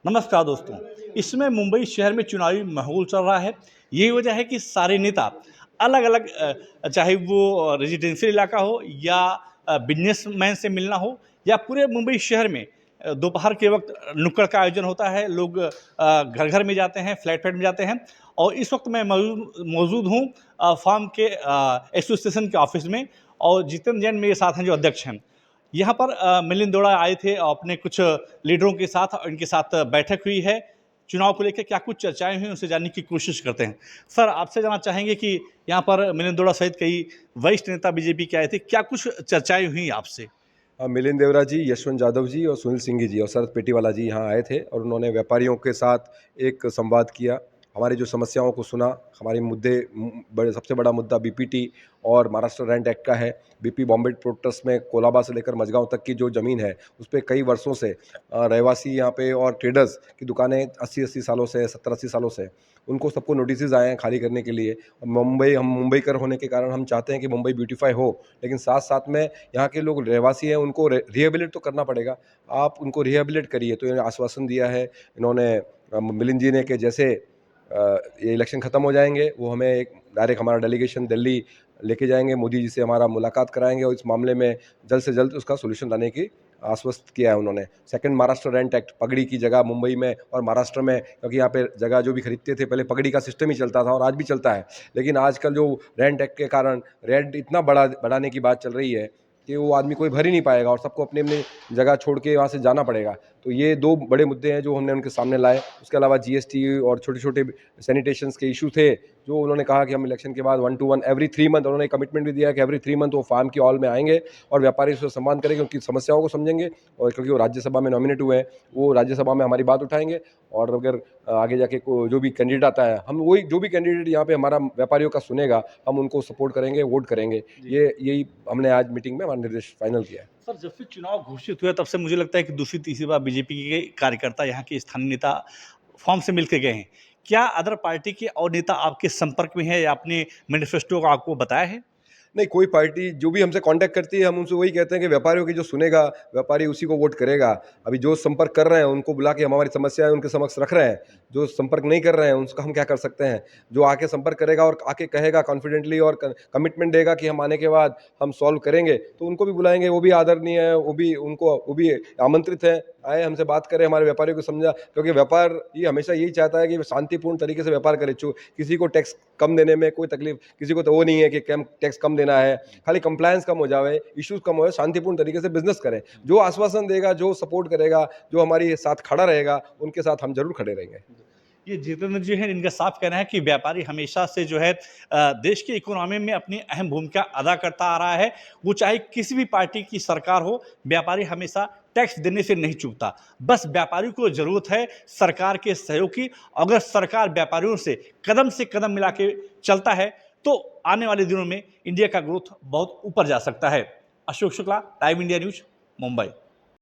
नमस्कार दोस्तों। इस समय मुंबई शहर में चुनावी माहौल चल रहा है। यही वजह है कि सारे नेता अलग अलग चाहे वो रेजिडेंशियल इलाका हो या बिजनेसमैन से मिलना हो या पूरे मुंबई शहर में दोपहर के वक्त नुक्कड़ का आयोजन होता है। लोग घर घर में जाते हैं, फ्लैट फ्लैट में जाते हैं। और इस वक्त मैं मौजूद हूँ फार्म के एसोसिएशन के ऑफिस में। और जितेंद्र जैन मेरे साथ हैं जो अध्यक्ष हैं। यहाँ पर मिलिंद दौड़ा आए थे अपने कुछ लीडरों के साथ, और इनके साथ बैठक हुई है। चुनाव को लेकर क्या कुछ चर्चाएं हुई, उनसे जानने की कोशिश करते हैं। सर, आपसे जानना चाहेंगे कि यहाँ पर मिलिंद दौड़ा सहित कई वरिष्ठ नेता बीजेपी के आए थे, क्या कुछ चर्चाएं हुई आपसे? मिलिंद देवरा जी, यशवंत यादव जी और सुनील सिंह जी और शरद पेटीवाला जी यहाँ आए थे और उन्होंने व्यापारियों के साथ एक संवाद किया। हमारी जो समस्याओं को सुना। हमारे मुद्दे बड़े सबसे बड़ा मुद्दा बीपीटी और महाराष्ट्र रेंट एक्ट का है। बीपी बॉम्बे पोर्ट ट्रस्ट में कोलाबा से लेकर मझगांव तक की जो ज़मीन है उस पर कई वर्षों से रहवासी यहाँ पे और ट्रेडर्स की दुकानें 80-80 सालों से 70-80 सालों से उनको सबको नोटिस आए हैं खाली करने के लिए। हम मुंबईकर होने के कारण हम चाहते हैं कि मुंबई ब्यूटीफाई हो, लेकिन साथ साथ में यहाँ के लोग रहवासी हैं उनको रिहेबिलिट तो करना पड़ेगा। आप उनको रिहेबिलिट करिए, तो इन्होंने आश्वासन दिया है इन्होंने मिलिंद जी ने कि जैसे ये इलेक्शन ख़त्म हो जाएंगे वो हमें एक डायरेक्ट हमारा डेलीगेशन दिल्ली लेके जाएंगे, मोदी जी से हमारा मुलाकात कराएंगे और इस मामले में जल्द से जल्द उसका सोल्यूशन लाने की आश्वस्त किया है उन्होंने। सेकंड, महाराष्ट्र रेंट एक्ट, पगड़ी की जगह मुंबई में और महाराष्ट्र में, क्योंकि यहाँ पे जगह जो भी खरीदते थे पहले पगड़ी का सिस्टम ही चलता था और आज भी चलता है, लेकिन आजकल जो रेंट एक्ट के कारण रेंट इतना बढ़ाने की बात चल रही है कि वो आदमी कोई भर ही नहीं पाएगा और सबको अपनी अपनी जगह छोड़ के वहाँ से जाना पड़ेगा। तो ये दो बड़े मुद्दे हैं जो हमने उनके सामने लाए। उसके अलावा जीएसटी और छोटे छोटे सैनिटेशंस के इशू थे, जो उन्होंने कहा कि हम इलेक्शन के बाद 1 to 1 एवरी 3 मंथ, उन्होंने कमिटमेंट भी दिया कि एवरी 3 मंथ वो फार्म की हॉल में आएंगे और व्यापारी से सम्मान करेंगे, उनकी समस्याओं को समझेंगे और क्योंकि वो राज्यसभा में नॉमिनेट हुए हैं वो राज्यसभा में हमारी बात उठाएंगे। और अगर आगे जाके जो भी कैंडिडेट आता है, हम वही जो भी कैंडिडेट यहाँ पे हमारा व्यापारियों का सुनेगा हम उनको सपोर्ट करेंगे, वोट करेंगे। यही हमने आज मीटिंग में हमारा निर्देश फाइनल किया है। सर, जब से चुनाव घोषित हुआ तब से मुझे लगता है कि दूसरी तीसरी बार बीजेपी के कार्यकर्ता, यहाँ के स्थानीय नेता फॉर्म से मिलकर गए हैं। क्या अदर पार्टी के और नेता आपके संपर्क में है या अपने मैनिफेस्टो को आपको बताया है? नहीं, कोई पार्टी जो भी हमसे कांटेक्ट करती है हम उनसे वही कहते हैं कि व्यापारियों की जो सुनेगा व्यापारी उसी को वोट करेगा। अभी जो संपर्क कर रहे हैं उनको बुला के हम हमारी समस्याएं उनके समक्ष रख रहे हैं। जो संपर्क नहीं कर रहे हैं उसका हम क्या कर सकते हैं। जो आके संपर्क करेगा और आके कहेगा कॉन्फिडेंटली और कमिटमेंट देगा कि हम आने के बाद हम सॉल्व करेंगे, तो उनको भी बुलाएंगे। वो भी आदरणीय है, वो भी आमंत्रित है, आए हमसे बात करें, हमारे व्यापारियों को समझा, क्योंकि व्यापार ये हमेशा यही चाहता है कि शांतिपूर्ण तरीके से व्यापार करे। किसी को टैक्स कम देने में कोई तकलीफ, किसी को तो वो नहीं है कि टैक्स कम देना है, खाली कंप्लायंस कम हो जाए, इश्यूज कम हो, शांतिपूर्ण तरीके से बिजनेस करें। जो आश्वासन देगा, जो सपोर्ट करेगा, जो हमारी साथ खड़ा रहेगा, उनके साथ हम जरूर खड़े रहेंगे। ये जितेंद्र जी हैं, इनका साफ कहना है कि व्यापारी हमेशा से जो है देश की इकोनॉमी में अपनी अहम भूमिका अदा करता आ रहा है। वो चाहे किसी भी पार्टी की सरकार हो, व्यापारी हमेशा टैक्स देने से नहीं चूकता। बस व्यापारी को ज़रूरत है सरकार के सहयोग की। अगर सरकार व्यापारियों से कदम मिला के चलता है तो आने वाले दिनों में इंडिया का ग्रोथ बहुत ऊपर जा सकता है। Ashok Shukla, time India news, Mumbai.